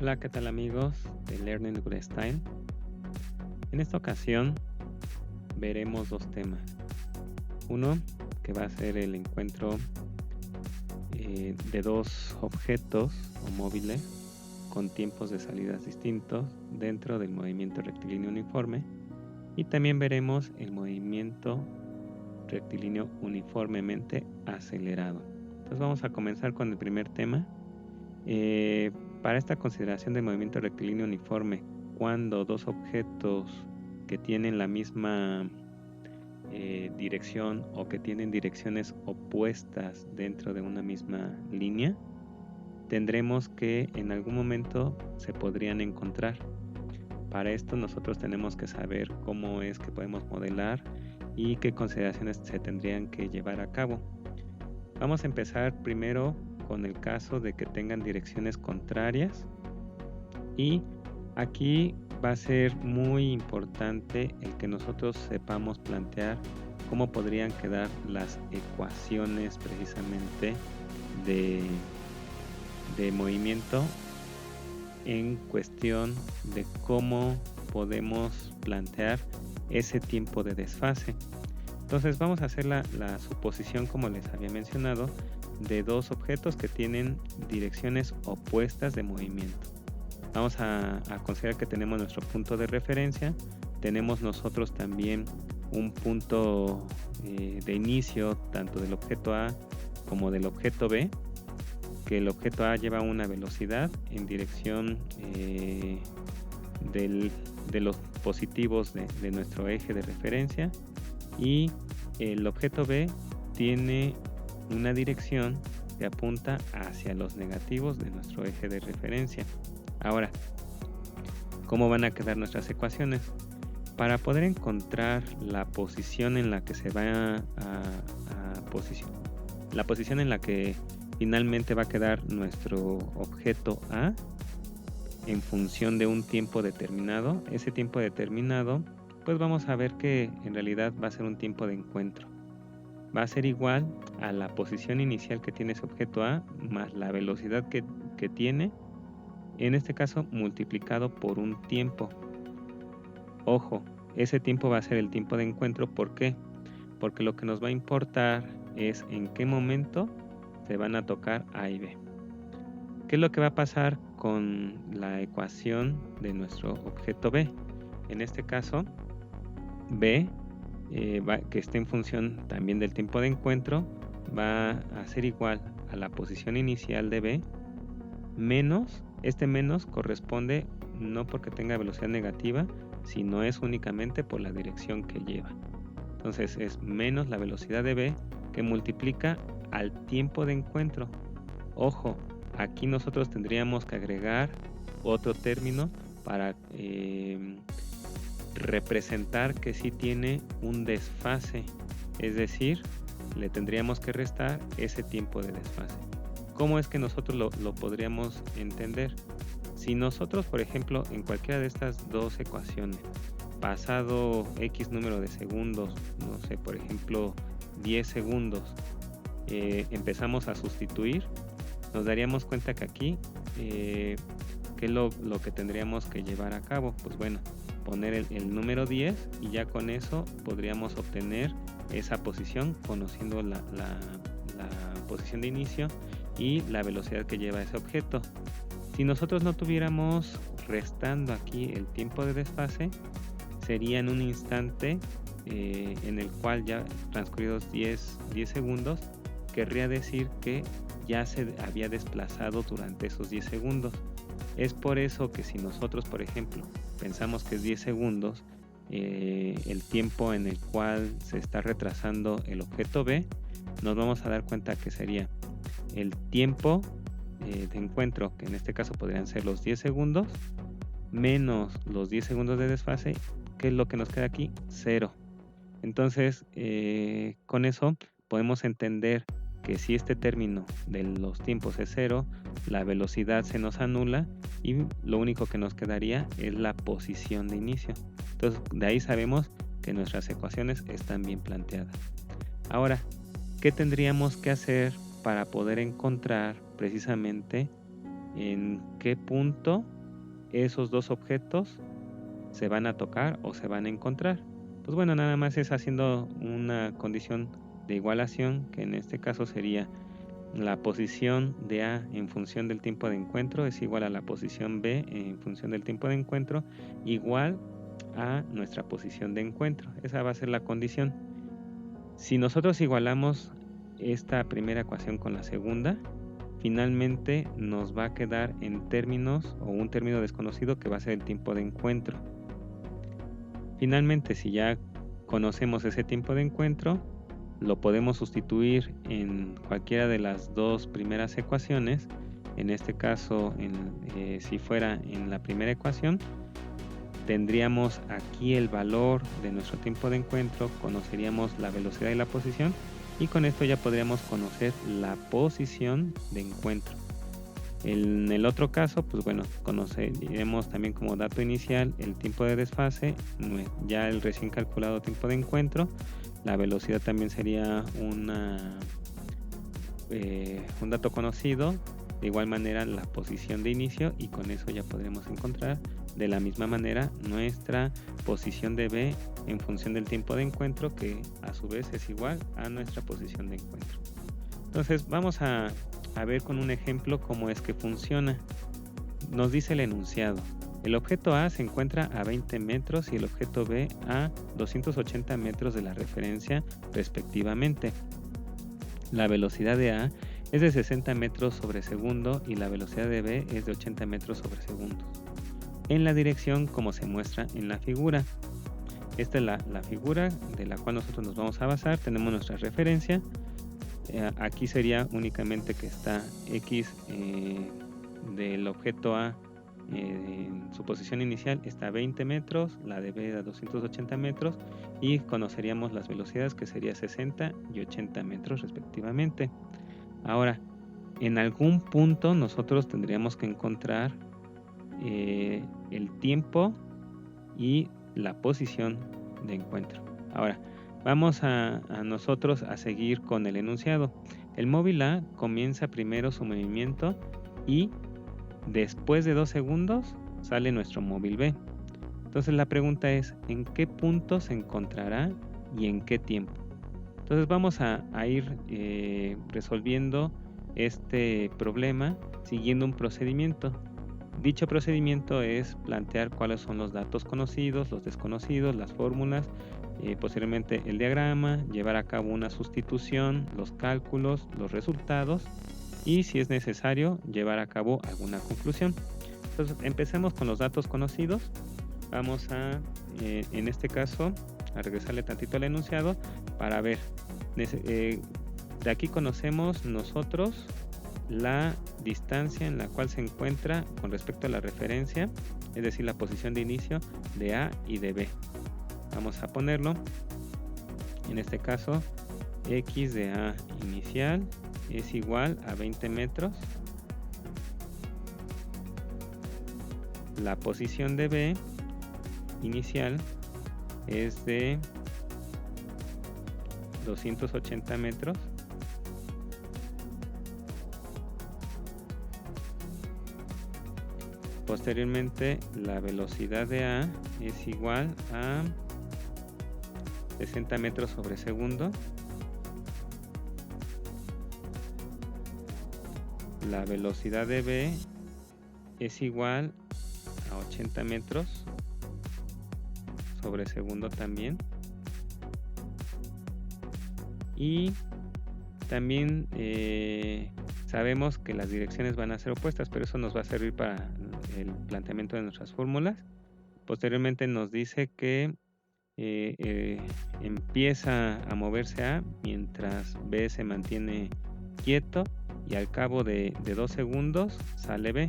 Hola, ¿qué tal amigos de Learning with Style? En esta ocasión veremos dos temas. Uno, que va a ser el encuentro de dos objetos o móviles con tiempos de salidas distintos dentro del movimiento rectilíneo uniforme. Y también veremos el movimiento rectilíneo uniformemente acelerado. Entonces vamos a comenzar con el primer tema. Para esta consideración de movimiento rectilíneo uniforme, cuando dos objetos que tienen la misma dirección o que tienen direcciones opuestas dentro de una misma línea, tendremos que en algún momento se podrían encontrar. Para esto nosotros tenemos que saber cómo es que podemos modelar y qué consideraciones se tendrían que llevar a cabo. Vamos a empezar primero con el caso de que tengan direcciones contrarias, y aquí va a ser muy importante el que nosotros sepamos plantear cómo podrían quedar las ecuaciones precisamente de, de movimiento en cuestión de cómo podemos plantear ese tiempo de desfase. Entonces vamos a hacer la suposición, como les había mencionado, de dos objetos que tienen direcciones opuestas de movimiento. Vamos a considerar que tenemos nuestro punto de referencia, tenemos nosotros también un punto de inicio tanto del objeto A como del objeto B, que el objeto A lleva una velocidad en dirección de los positivos de nuestro eje de referencia, y el objeto B tiene una dirección que apunta hacia los negativos de nuestro eje de referencia. Ahora, ¿cómo van a quedar nuestras ecuaciones? Para poder encontrar la posición en la que se va la posición en la que finalmente va a quedar nuestro objeto A en función de un tiempo determinado, ese tiempo determinado, pues vamos a ver que en realidad va a ser un tiempo de encuentro. Va a ser igual a la posición inicial que tiene ese objeto A más la velocidad que tiene, en este caso multiplicado por un tiempo. Ojo, ese tiempo va a ser el tiempo de encuentro. ¿Por qué? Porque lo que nos va a importar es en qué momento se van a tocar A y B. ¿Qué es lo que va a pasar con la ecuación de nuestro objeto B? En este caso, B, que esté en función también del tiempo de encuentro, va a ser igual a la posición inicial de B menos, este menos corresponde no porque tenga velocidad negativa, sino es únicamente por la dirección que lleva. Entonces es menos la velocidad de B que multiplica al tiempo de encuentro. Ojo, aquí nosotros tendríamos que agregar otro término para representar que sí tiene un desfase, es decir, le tendríamos que restar ese tiempo de desfase. ¿Cómo es que nosotros lo podríamos entender? Si nosotros, por ejemplo, en cualquiera de estas dos ecuaciones, pasado X número de segundos, no sé, por ejemplo, 10 segundos, empezamos a sustituir, nos daríamos cuenta que aquí, ¿qué es lo que tendríamos que llevar a cabo? Pues bueno, poner el número 10 y ya con eso podríamos obtener esa posición conociendo la posición de inicio y la velocidad que lleva ese objeto. Si nosotros no tuviéramos restando aquí el tiempo de desfase, sería en un instante en el cual ya transcurridos 10 segundos, querría decir que ya se había desplazado durante esos 10 segundos. Es por eso que si nosotros, por ejemplo, pensamos que es 10 segundos, el tiempo en el cual se está retrasando el objeto B, nos vamos a dar cuenta que sería el tiempo de encuentro, que en este caso podrían ser los 10 segundos, menos los 10 segundos de desfase, que es lo que nos queda aquí, 0. Entonces, con eso podemos entender que si este término de los tiempos es 0, la velocidad se nos anula y lo único que nos quedaría es la posición de inicio. Entonces, de ahí sabemos que nuestras ecuaciones están bien planteadas. Ahora, ¿qué tendríamos que hacer para poder encontrar precisamente en qué punto esos dos objetos se van a tocar o se van a encontrar. Pues bueno, nada más es haciendo una condición de igualación, que en este caso sería la posición de A en función del tiempo de encuentro es igual a la posición B en función del tiempo de encuentro, igual a nuestra posición de encuentro. Esa va a ser la condición. Si nosotros igualamos esta primera ecuación con la segunda, finalmente nos va a quedar en términos o un término desconocido que va a ser el tiempo de encuentro. Finalmente, si ya conocemos ese tiempo de encuentro, lo podemos sustituir en cualquiera de las dos primeras ecuaciones. En este caso, si fuera en la primera ecuación, tendríamos aquí el valor de nuestro tiempo de encuentro, conoceríamos la velocidad y la posición, y con esto ya podríamos conocer la posición de encuentro. En el otro caso, pues bueno, conoceremos también como dato inicial el tiempo de desfase, ya el recién calculado tiempo de encuentro. La velocidad también sería un dato conocido. De igual manera la posición de inicio, y con eso ya podremos encontrar de la misma manera nuestra posición de B en función del tiempo de encuentro, que a su vez es igual a nuestra posición de encuentro. Entonces vamos a ver con un ejemplo cómo es que funciona. Nos dice el enunciado: el objeto A se encuentra a 20 metros y el objeto B a 280 metros de la referencia respectivamente. La velocidad de A es de 60 metros sobre segundo y la velocidad de B es de 80 metros sobre segundo, en la dirección como se muestra en la figura. Esta es la figura de la cual nosotros nos vamos a basar. Tenemos nuestra referencia. Aquí sería únicamente que está X del objeto A en su posición inicial está a 20 metros, la de B a 280 metros, y conoceríamos las velocidades, que sería 60 y 80 metros respectivamente. Ahora, en algún punto nosotros tendríamos que encontrar el tiempo y la posición de encuentro. Ahora, vamos a nosotros a seguir con el enunciado. El móvil A comienza primero su movimiento y después de 2 segundos sale nuestro móvil B. Entonces la pregunta es: ¿en qué punto se encontrará y en qué tiempo? Entonces vamos a ir resolviendo este problema siguiendo un procedimiento. Dicho procedimiento es plantear cuáles son los datos conocidos, los desconocidos, las fórmulas, posteriormente el diagrama, llevar a cabo una sustitución, los cálculos, los resultados y, si es necesario, llevar a cabo alguna conclusión. Entonces empecemos con los datos conocidos. Vamos a, en este caso, a regresarle tantito al enunciado para ver. De aquí conocemos nosotros la distancia en la cual se encuentra con respecto a la referencia, es decir, la posición de inicio de A y de B. Vamos a ponerlo. En este caso, X de A inicial es igual a 20 metros. La posición de B inicial es de 280 metros. Posteriormente, la velocidad de A es igual a 60 metros sobre segundo. La velocidad de B es igual a 80 metros sobre segundo también. Y también sabemos que las direcciones van a ser opuestas, pero eso nos va a servir para el planteamiento de nuestras fórmulas. Posteriormente nos dice que empieza a moverse A mientras B se mantiene quieto, y al cabo de 2 segundos sale B.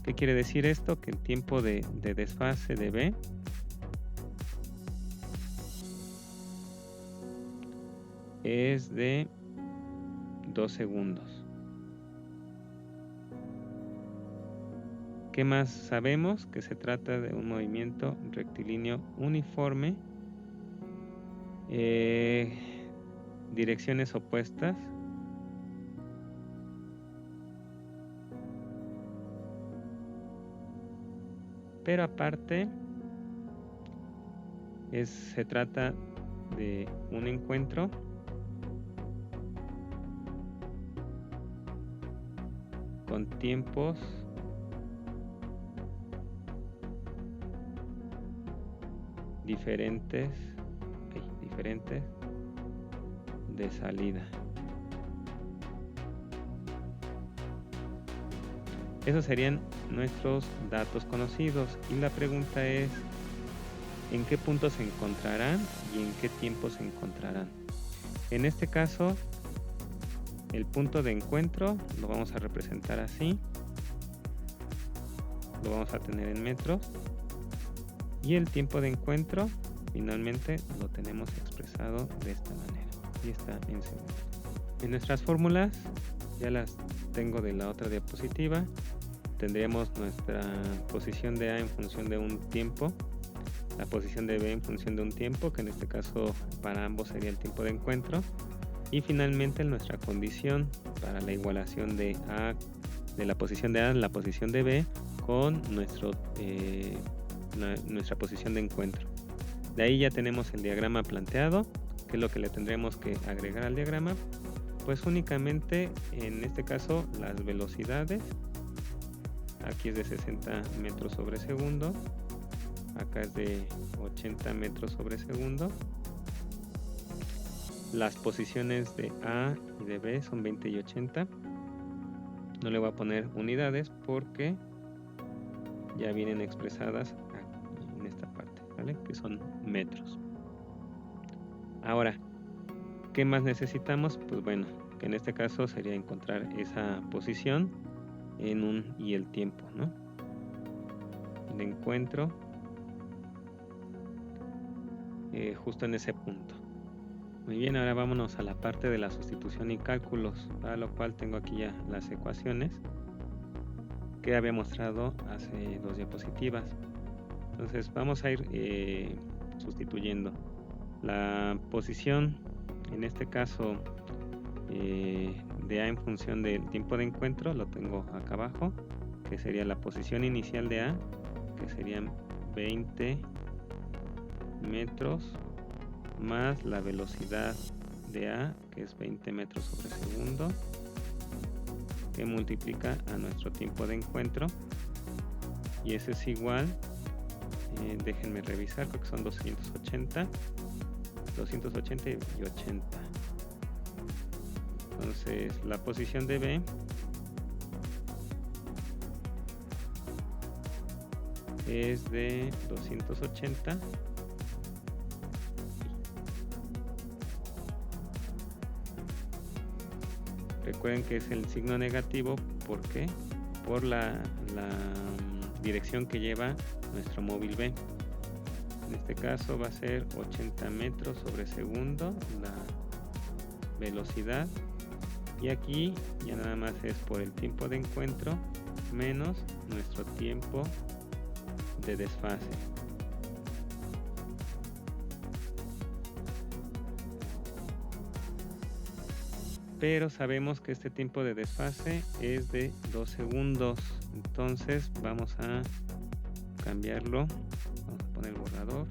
¿Qué quiere decir esto? Que el tiempo de desfase de B es de 2 segundos. ¿Qué más sabemos? Que se trata de un movimiento rectilíneo uniforme, direcciones opuestas, Pero aparte, se trata de un encuentro con tiempos diferentes de salida. Esos serían nuestros datos conocidos y la pregunta es ¿en qué punto se encontrarán y en qué tiempo se encontrarán? En este caso, el punto de encuentro lo vamos a representar así, lo vamos a tener en metros y el tiempo de encuentro finalmente lo tenemos expresado de esta manera y está en segundos. En nuestras fórmulas ya las tengo de la otra diapositiva. Tendríamos nuestra posición de A en función de un tiempo, la posición de B en función de un tiempo, que en este caso para ambos sería el tiempo de encuentro, y finalmente nuestra condición para la igualación de la posición de A en la posición de B con nuestra posición de encuentro. De ahí ya tenemos el diagrama planteado. ¿Qué es lo que le tendremos que agregar al diagrama? Pues únicamente en este caso las velocidades. Aquí es de 60 metros sobre segundo, acá es de 80 metros sobre segundo. Las posiciones de A y de B son 20 y 80. No le voy a poner unidades porque ya vienen expresadas aquí en esta parte, ¿vale? Que son metros. Ahora, ¿qué más necesitamos? Pues bueno, que en este caso sería encontrar esa posición y el tiempo, ¿no? El encuentro justo en ese punto. Muy bien, ahora vámonos a la parte de la sustitución y cálculos, para lo cual tengo aquí ya las ecuaciones que había mostrado hace 2 diapositivas. Entonces vamos a ir sustituyendo la posición, en este caso de A en función del tiempo de encuentro, lo tengo acá abajo, que sería la posición inicial de A, que serían 20 metros más la velocidad de A, que es 20 metros sobre segundo, que multiplica a nuestro tiempo de encuentro, y ese es igual, déjenme revisar, creo que son 280 y 80. Entonces la posición de B es de 280 recuerden que es el signo negativo, ¿por qué? Por la dirección que lleva nuestro móvil B. En este caso va a ser 80 metros sobre segundo la velocidad, y aquí ya nada más es por el tiempo de encuentro menos nuestro tiempo de desfase. Pero sabemos que este tiempo de desfase es de 2 segundos, entonces vamos a cambiarlo, vamos a poner el borrador.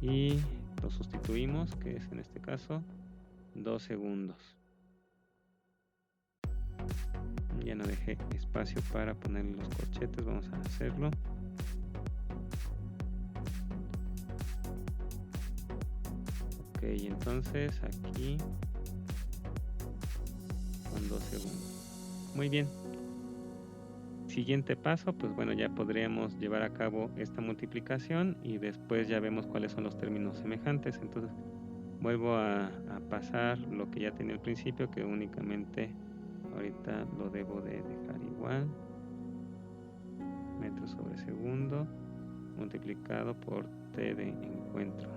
Y lo sustituimos, que es en este caso 2 segundos. Ya no dejé espacio para ponerle los corchetes, vamos a hacerlo. Ok, entonces aquí con 2 segundos. Muy bien. Siguiente paso, pues bueno, ya podríamos llevar a cabo esta multiplicación y después ya vemos cuáles son los términos semejantes. Entonces vuelvo a pasar lo que ya tenía al principio, que únicamente ahorita lo debo de dejar igual. Metros sobre segundo multiplicado por t de encuentro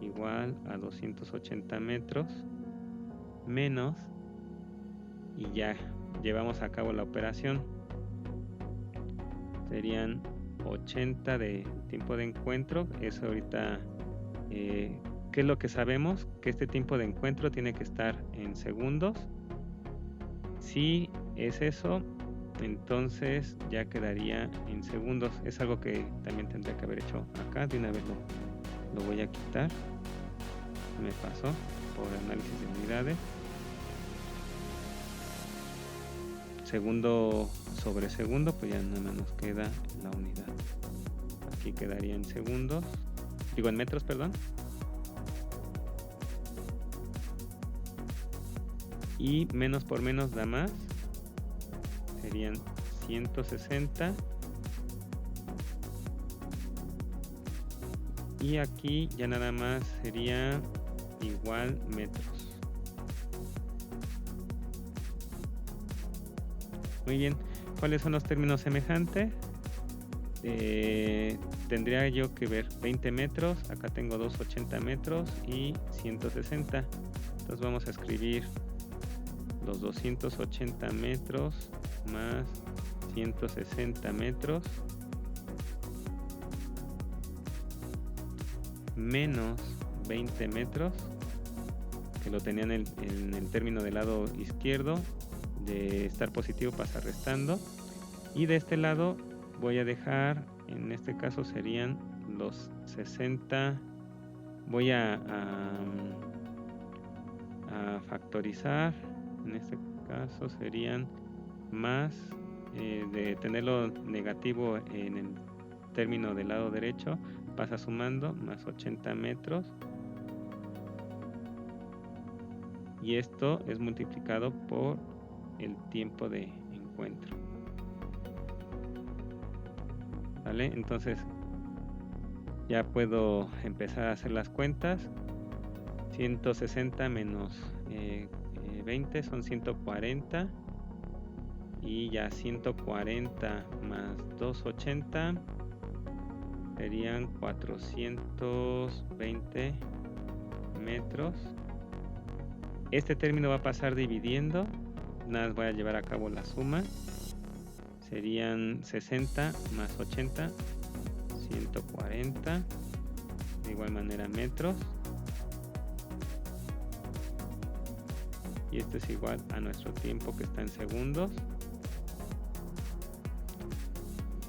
igual a 280 metros menos, y ya llevamos a cabo la operación. Serían 80 de tiempo de encuentro. Eso ahorita, ¿qué es lo que sabemos? Que este tiempo de encuentro tiene que estar en segundos. Si es eso, entonces ya quedaría en segundos. Es algo que también tendría que haber hecho acá. De una vez lo voy a quitar. Me pasó por análisis de unidades. Segundo sobre segundo, pues ya nada más nos queda la unidad. Aquí quedaría en segundos, digo en metros, perdón. Y menos por menos da más. Serían 160. Y aquí ya nada más sería igual metros. Muy bien. ¿Cuáles son los términos semejantes? Tendría yo que ver 20 metros. Acá tengo 280 metros y 160. Entonces vamos a escribir los 280 metros más 160 metros menos 20 metros, que lo tenían en el término del lado izquierdo. De estar positivo pasa restando, y de este lado voy a dejar, en este caso serían los 60. Voy a factorizar. En este caso serían más, de tenerlo negativo en el término del lado derecho, pasa sumando, más 80 metros. Y esto es multiplicado por el tiempo de encuentro. ¿Vale? Entonces ya puedo empezar a hacer las cuentas. 160 menos 20 son 140. Y ya 140 más 280 serían 420 metros. Este término va a pasar dividiendo. Nada más voy a llevar a cabo la suma. Serían 60 más 80, 140. De igual manera metros. Y esto es igual a nuestro tiempo, que está en segundos.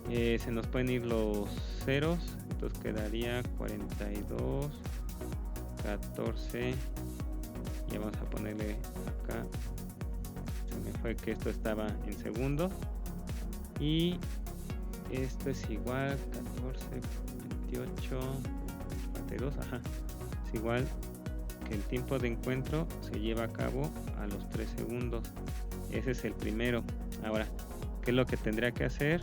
Se nos pueden ir los ceros. Entonces quedaría 42, 14. Ya vamos a ponerle acá. Se me fue que esto estaba en segundos. Y esto es igual 14, 28, 42. Ajá. Es igual que el tiempo de encuentro se lleva a cabo a los 3 segundos. Ese es el primero. Ahora, ¿qué es lo que tendría que hacer?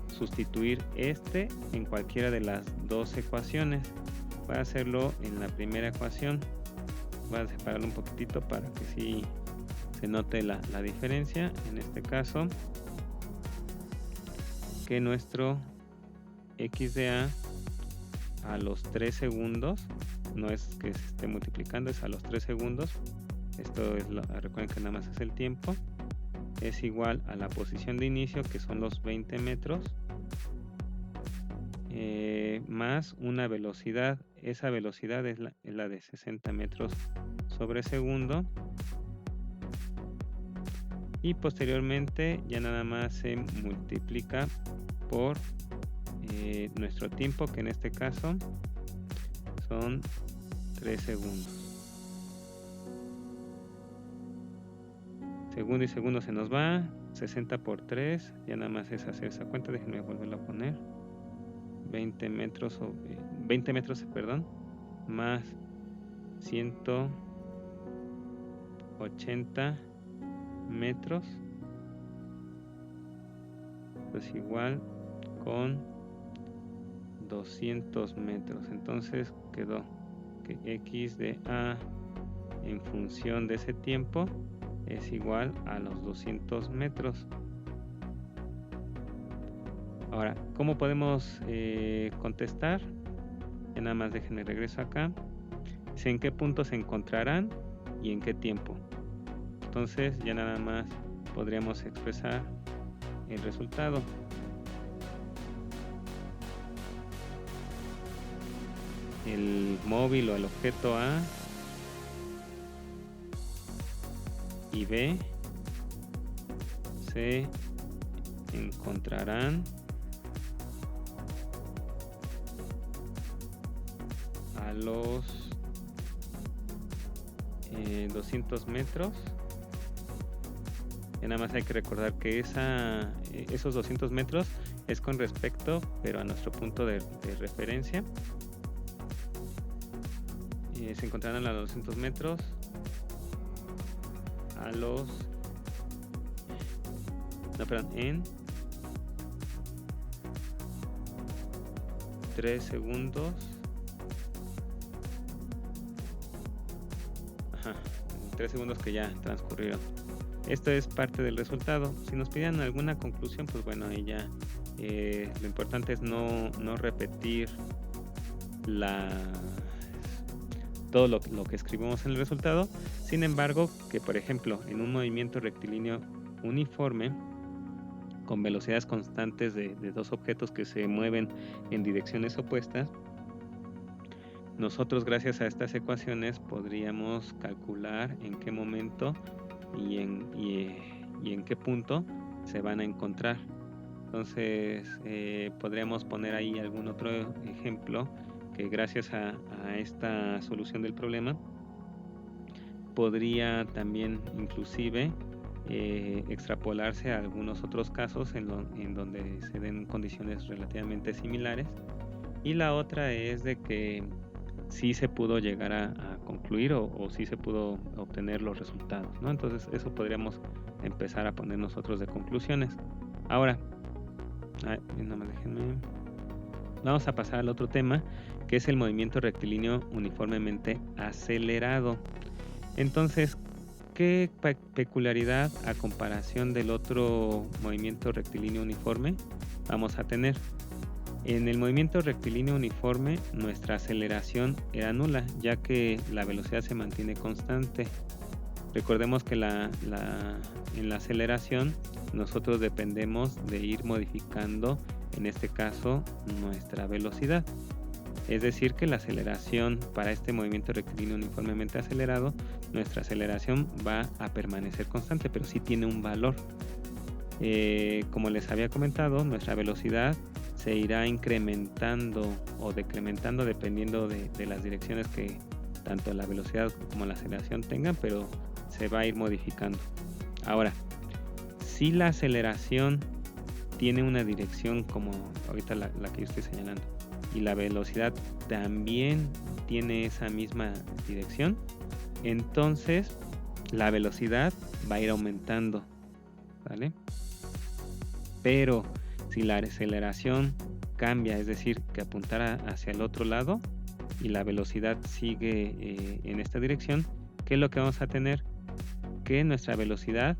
Sustituir este en cualquiera de las dos ecuaciones. Voy a hacerlo en la primera ecuación. Voy a separarlo un poquitito para que sí se note la diferencia. En este caso, que nuestro x de a los 3 segundos, no es que se esté multiplicando, es a los 3 segundos. Esto es recuerden que nada más es el tiempo. Es igual a la posición de inicio, que son los 20 metros, más una velocidad. Esa velocidad es la de 60 metros sobre segundo. Y posteriormente ya nada más se multiplica por nuestro tiempo, que en este caso son 3 segundos. Segundo y segundo se nos va. 60 por 3. Ya nada más es hacer esa cuenta. Déjenme volverlo a poner. 20 metros, perdón, más 180 metros. Pues igual con 200 metros. Entonces quedó que x de a en función de ese tiempo es igual a los 200 metros. Ahora, ¿cómo podemos contestar? Ya nada más déjenme regreso acá. Dice en qué punto se encontrarán y en qué tiempo. Entonces ya nada más podríamos expresar el resultado. El móvil o el objeto A y B se encontrarán a los 200 metros. Y nada más hay que recordar que esos 200 metros es con respecto, pero a nuestro punto de referencia. Se encontrarán a los 200 metros en 3 segundos. 3 segundos que ya transcurrieron. Esto es parte del resultado. Si nos pidieran alguna conclusión, pues bueno, ahí ya lo importante es no repetir todo lo que escribimos en el resultado. Sin embargo, que por ejemplo, en un movimiento rectilíneo uniforme con velocidades constantes de dos objetos que se mueven en direcciones opuestas, nosotros gracias a estas ecuaciones podríamos calcular en qué momento y en qué punto se van a encontrar. Entonces podríamos poner ahí algún otro ejemplo que gracias a esta solución del problema podría también inclusive extrapolarse a algunos otros casos en donde se den condiciones relativamente similares. Y la otra es de que sí se pudo llegar a concluir o sí se pudo obtener los resultados, ¿no? Entonces eso podríamos empezar a poner nosotros de conclusiones. Ahora, vamos a pasar al otro tema, que es el movimiento rectilíneo uniformemente acelerado. Entonces, ¿qué peculiaridad a comparación del otro movimiento rectilíneo uniforme vamos a tener? En el movimiento rectilíneo uniforme, nuestra aceleración era nula, ya que la velocidad se mantiene constante. Recordemos que en la aceleración nosotros dependemos de ir modificando, en este caso, nuestra velocidad. Es decir, que la aceleración para este movimiento rectilíneo uniformemente acelerado, nuestra aceleración va a permanecer constante, pero sí tiene un valor. Como les había comentado, nuestra velocidad se irá incrementando o decrementando dependiendo de las direcciones que tanto la velocidad como la aceleración tengan, pero se va a ir modificando. Ahora, si la aceleración tiene una dirección como ahorita la que yo estoy señalando y la velocidad también tiene esa misma dirección, entonces la velocidad va a ir aumentando, ¿vale? Pero si la aceleración cambia, es decir, que apuntara hacia el otro lado y la velocidad sigue en esta dirección, ¿qué es lo que vamos a tener? Que nuestra velocidad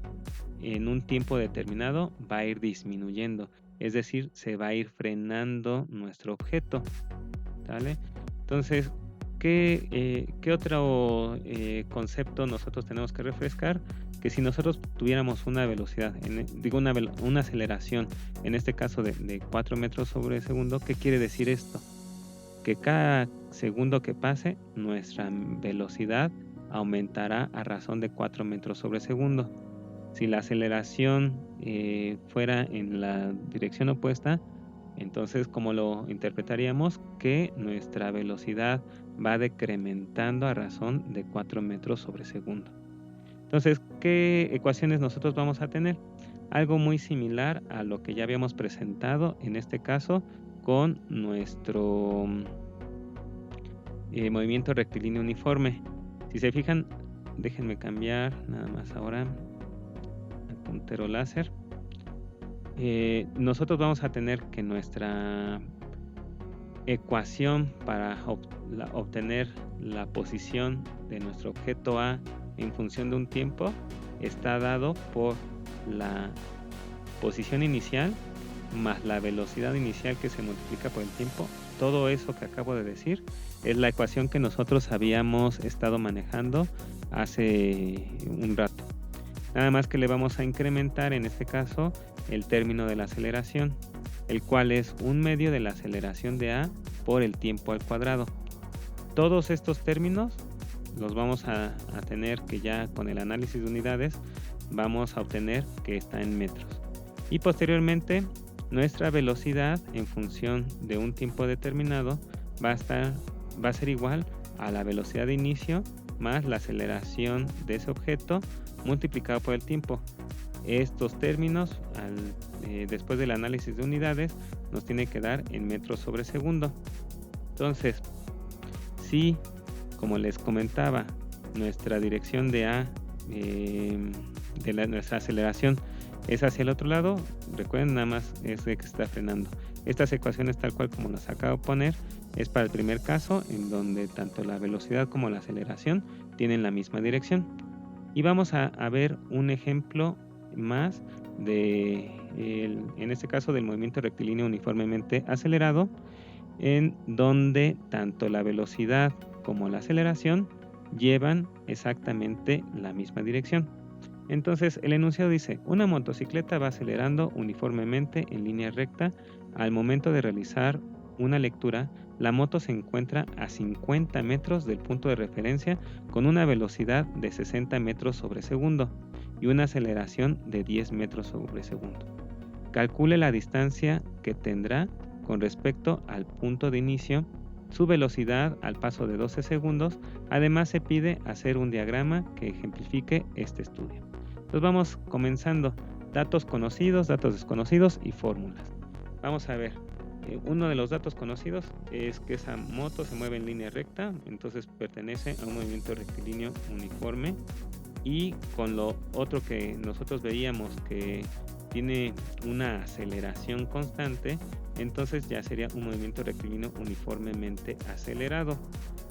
en un tiempo determinado va a ir disminuyendo, es decir, se va a ir frenando nuestro objeto, ¿vale? Entonces, ¿qué otro concepto nosotros tenemos que refrescar? Que si nosotros tuviéramos una velocidad, una aceleración, en este caso de 4 metros sobre segundo, ¿qué quiere decir esto? Que cada segundo que pase, nuestra velocidad aumentará a razón de 4 metros sobre segundo. Si la aceleración fuera en la dirección opuesta, entonces, ¿cómo lo interpretaríamos? Que nuestra velocidad va decrementando a razón de 4 metros sobre segundo. Entonces, ¿qué ecuaciones nosotros vamos a tener? Algo muy similar a lo que ya habíamos presentado, en este caso, con nuestro movimiento rectilíneo uniforme. Si se fijan, déjenme cambiar nada más ahora el puntero láser. Nosotros vamos a tener que nuestra ecuación para obtener la posición de nuestro objeto A en función de un tiempo está dado por la posición inicial más la velocidad inicial que se multiplica por el tiempo. Todo eso que acabo de decir es la ecuación que nosotros habíamos estado manejando hace un rato. Nada más que le vamos a incrementar en este caso el término de la aceleración, el cual es 1/2 de la aceleración de A por el tiempo al cuadrado. Todos estos términos los vamos a tener que ya con el análisis de unidades vamos a obtener que está en metros. Y posteriormente, nuestra velocidad en función de un tiempo determinado va a ser igual a la velocidad de inicio más la aceleración de ese objeto multiplicado por el tiempo. Estos términos, después del análisis de unidades, nos tiene que dar en metros sobre segundo. Entonces, si, como les comentaba, nuestra dirección de A, nuestra aceleración es hacia el otro lado, recuerden, nada más es de que está frenando. Estas ecuaciones, tal cual como las acabo de poner, es para el primer caso en donde tanto la velocidad como la aceleración tienen la misma dirección. Y vamos a ver un ejemplo más en este caso del movimiento rectilíneo uniformemente acelerado, en donde tanto la velocidad como la aceleración llevan exactamente la misma dirección. Entonces el enunciado dice: una motocicleta va acelerando uniformemente en línea recta. Al momento de realizar una lectura, la moto se encuentra a 50 metros del punto de referencia con una velocidad de 60 metros sobre segundo y una aceleración de 10 metros sobre segundo. Calcule la distancia que tendrá con respecto al punto de inicio, su velocidad al paso de 12 segundos. Además, se pide hacer un diagrama que ejemplifique este estudio. Entonces vamos comenzando. Datos conocidos, datos desconocidos y fórmulas. Vamos a ver. Uno de los datos conocidos es que esa moto se mueve en línea recta, entonces pertenece a un movimiento rectilíneo uniforme. Y con lo otro que nosotros veíamos que tiene una aceleración constante, entonces ya sería un movimiento rectilíneo uniformemente acelerado.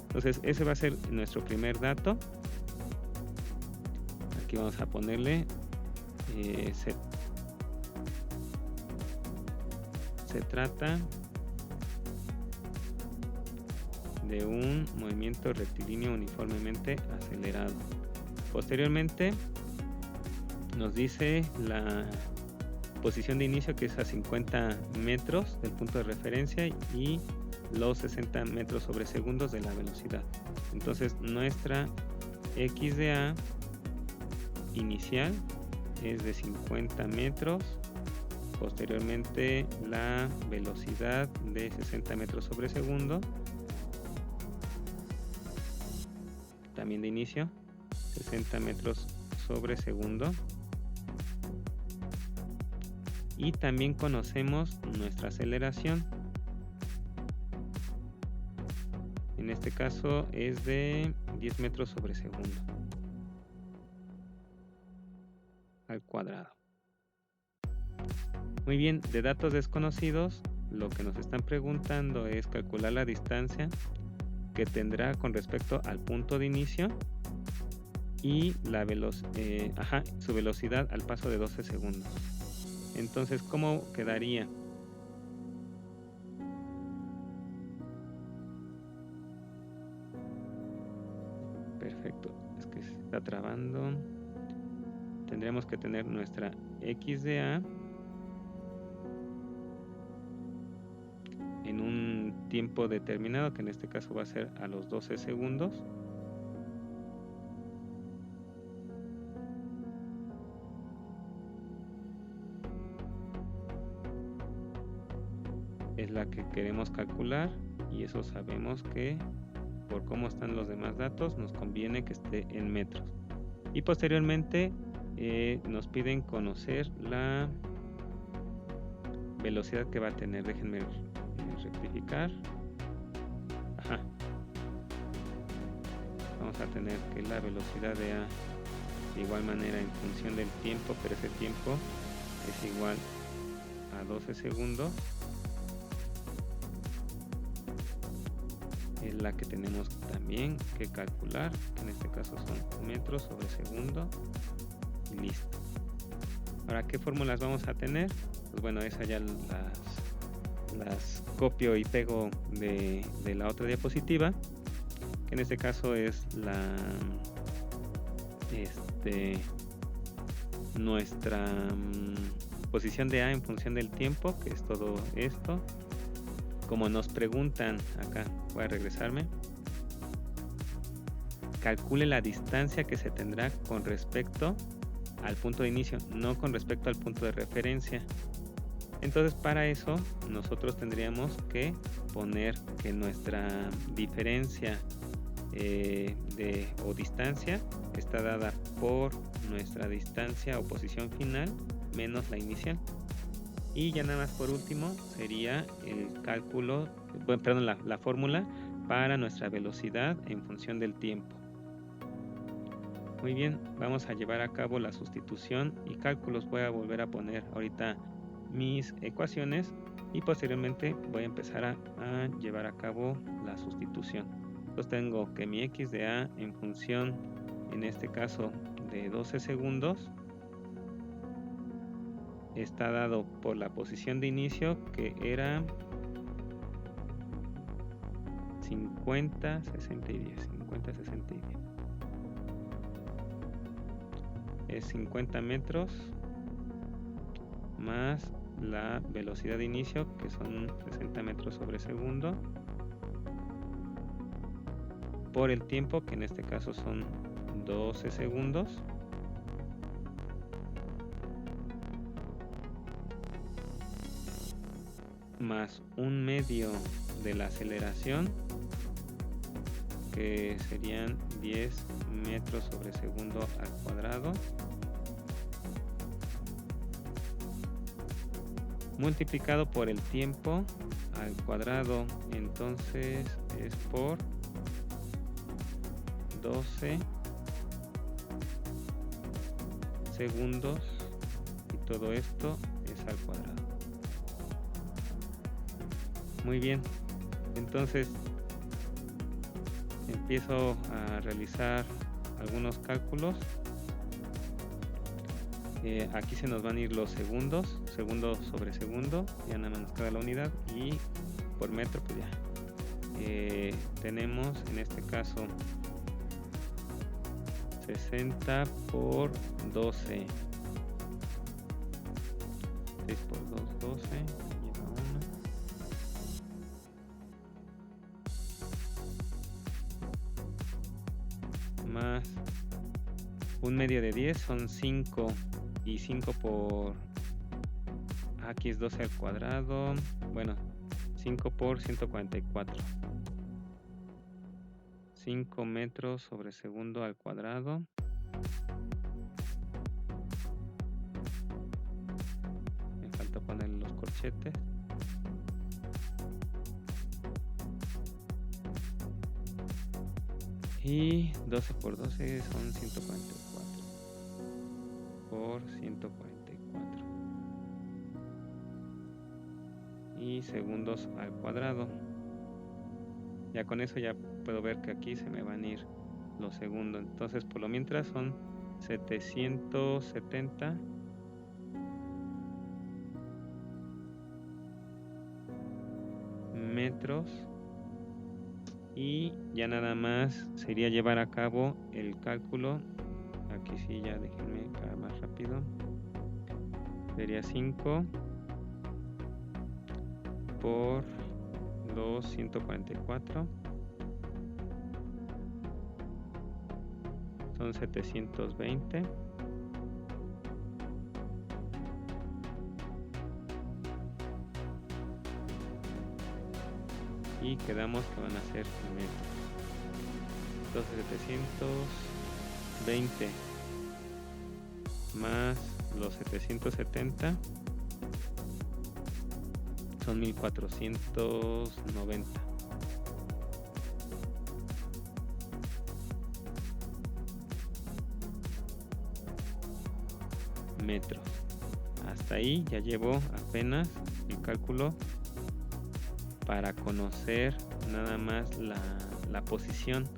Entonces ese va a ser nuestro primer dato. Aquí vamos a ponerle se trata de un movimiento rectilíneo uniformemente acelerado. Posteriormente nos dice la posición de inicio, que es a 50 metros del punto de referencia, y los 60 metros sobre segundos de la velocidad. Entonces nuestra x de A inicial es de 50 metros, posteriormente la velocidad de 60 metros sobre segundo, también de inicio 60 metros sobre segundo, y también conocemos nuestra aceleración. En este caso es de 10 metros sobre segundo al cuadrado. Muy bien, de datos desconocidos, lo que nos están preguntando es calcular la distancia que tendrá con respecto al punto de inicio y su velocidad al paso de 12 segundos. Entonces, ¿cómo quedaría? Perfecto, es que se está trabando. Tendremos que tener nuestra x de A en un tiempo determinado, que en este caso va a ser a los 12 segundos. Es la que queremos calcular, y eso sabemos que por cómo están los demás datos nos conviene que esté en metros. Y posteriormente nos piden conocer la velocidad que va a tener. Déjenme rectificar. Vamos a tener que la velocidad de A, de igual manera en función del tiempo, pero ese tiempo es igual a 12 segundos. Es la que tenemos también que calcular, que en este caso son metros sobre segundo. Y listo. Ahora, ¿qué fórmulas vamos a tener? Pues bueno, esas ya las copio y pego de la otra diapositiva, que en este caso es nuestra posición de A en función del tiempo, que es todo esto. Como nos preguntan acá, voy a regresarme. Calcule la distancia que se tendrá con respecto al punto de inicio, no con respecto al punto de referencia. Entonces, para eso nosotros tendríamos que poner que nuestra diferencia o distancia está dada por nuestra distancia o posición final menos la inicial. Y ya nada más por último sería el cálculo, perdón, la fórmula para nuestra velocidad en función del tiempo. Muy bien, vamos a llevar a cabo la sustitución y cálculos. Voy a volver a poner ahorita mis ecuaciones y posteriormente voy a empezar a llevar a cabo la sustitución. Entonces tengo que mi x de a en función, en este caso de 12 segundos, está dado por la posición de inicio, que era 50, 60 y 10. 50, 60 y 10. Es 50 metros más la velocidad de inicio, que son 60 metros sobre segundo, por el tiempo, que en este caso son 12 segundos, más un medio de la aceleración, que serían 10 metros sobre segundo al cuadrado, multiplicado por el tiempo al cuadrado. Entonces es por 12 segundos y todo esto es al cuadrado. Muy bien, entonces empiezo a realizar algunos cálculos. Aquí se nos van a ir los segundos, segundo sobre segundo, ya nada más nos queda la unidad, y por metro pues ya. Tenemos en este caso 60 por 12, 6 por 2, 12, lleva 1, más un medio de 10 son 5, y 5 por, aquí es 12 al cuadrado, bueno, 5 por 144, 5 metros sobre segundo al cuadrado. Me falta ponerle los corchetes. Y 12 por 12 son 144 por 144. Y segundos al cuadrado. Ya con eso ya puedo ver que aquí se me van a ir los segundos. Entonces por lo mientras son 770 metros. Y ya nada más sería llevar a cabo el cálculo. Aquí sí, ya déjenme acá más rápido. Sería 5 por los 144. Son 720. Y quedamos que van a ser metros. Entonces 720 más los 770 son 1490 metros. Hasta ahí ya llevo apenas el cálculo para conocer nada más la posición.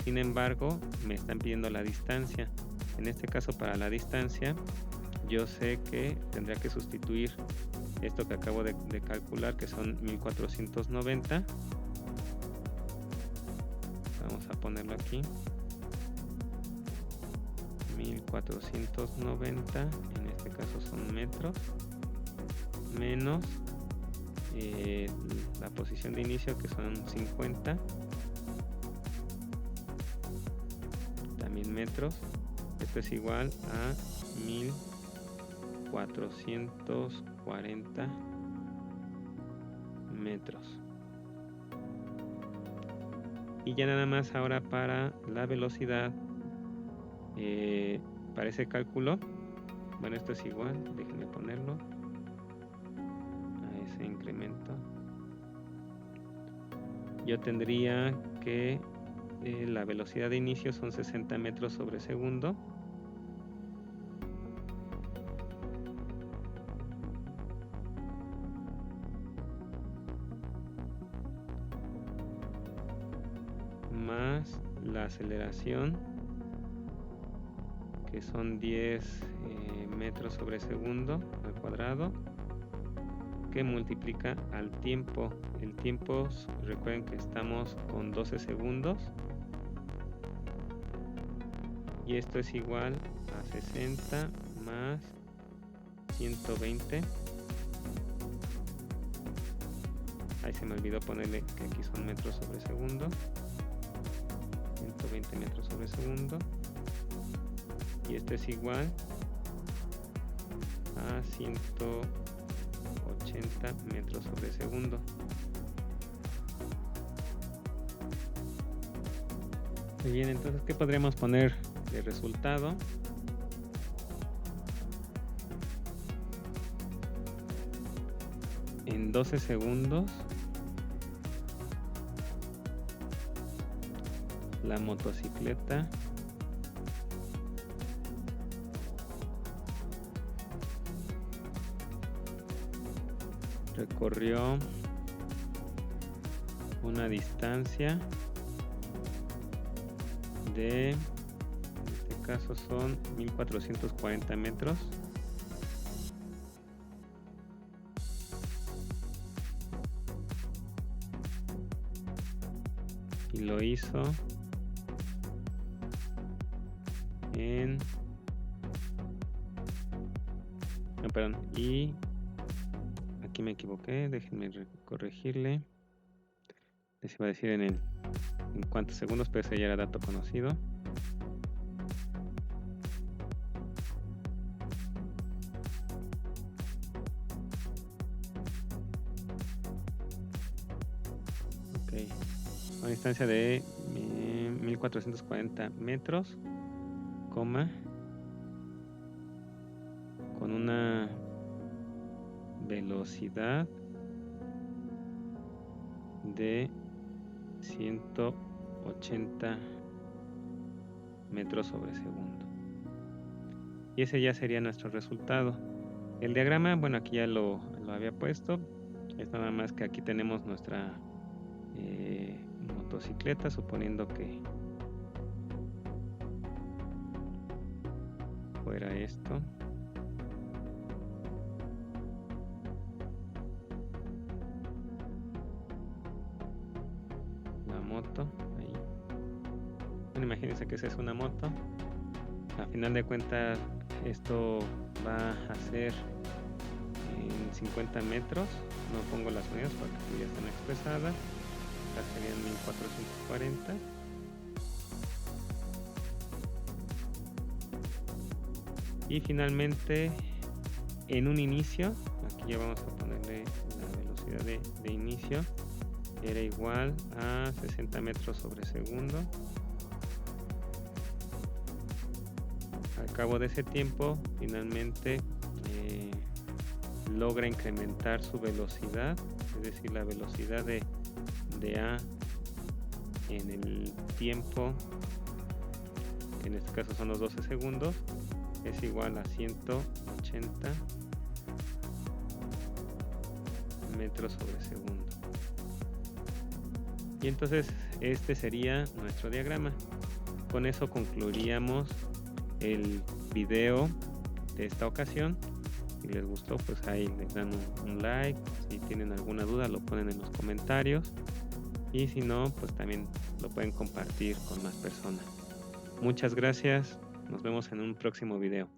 Sin embargo, me están pidiendo la distancia. En este caso, para la distancia, yo sé que tendría que sustituir esto que acabo de calcular, que son 1490. Vamos a ponerlo aquí. 1490, en este caso son metros, menos la posición de inicio, que son 50, también metros, Esto es igual a 1440 metros. Y ya nada más ahora para la velocidad, para ese cálculo, bueno, esto es igual, déjenme ponerlo a ese incremento. Yo tendría que la velocidad de inicio son 60 metros sobre segundo. Más la aceleración, que son 10 metros sobre segundo al cuadrado, que multiplica al tiempo. El tiempo, recuerden que estamos con 12 segundos. Y esto es igual a 60 más 120. Ahí se me olvidó ponerle que aquí son metros sobre segundo. 120 metros sobre segundo. Y esto es igual a 180 metros sobre segundo. Muy bien, entonces, ¿qué podríamos poner de resultado? En 12 segundos, la motocicleta recorrió una distancia de, en este caso son 1440 metros. Y lo hizo en... No, perdón. Y aquí me equivoqué. Déjenme corregirle. Les iba a decir en cuántos segundos, pero ese ya era dato conocido. Ok. Una distancia de 1440 metros, coma, con una velocidad de 180 metros sobre segundo. Y ese ya sería nuestro resultado. El diagrama, bueno, aquí ya lo había puesto. Es nada más que aquí tenemos nuestra motocicleta, suponiendo que fuera esto. La moto, ahí. Bueno, imagínense que esa es una moto. A final de cuentas, esto va a ser en 50 metros. No pongo las unidades porque ya están expresadas. Acá serían 1440. Y finalmente, en un inicio, aquí ya vamos a ponerle la velocidad de inicio, era igual a 60 metros sobre segundo. Al cabo de ese tiempo, finalmente logra incrementar su velocidad, es decir, la velocidad de A en el tiempo, que en este caso son los 12 segundos, es igual a 180 metros sobre segundo. Y entonces este sería nuestro diagrama. Con eso concluiríamos el video de esta ocasión. Si les gustó, pues ahí les dan un like. Si tienen alguna duda, lo ponen en los comentarios. Y si no, pues también lo pueden compartir con más personas. Muchas gracias. Nos vemos en un próximo video.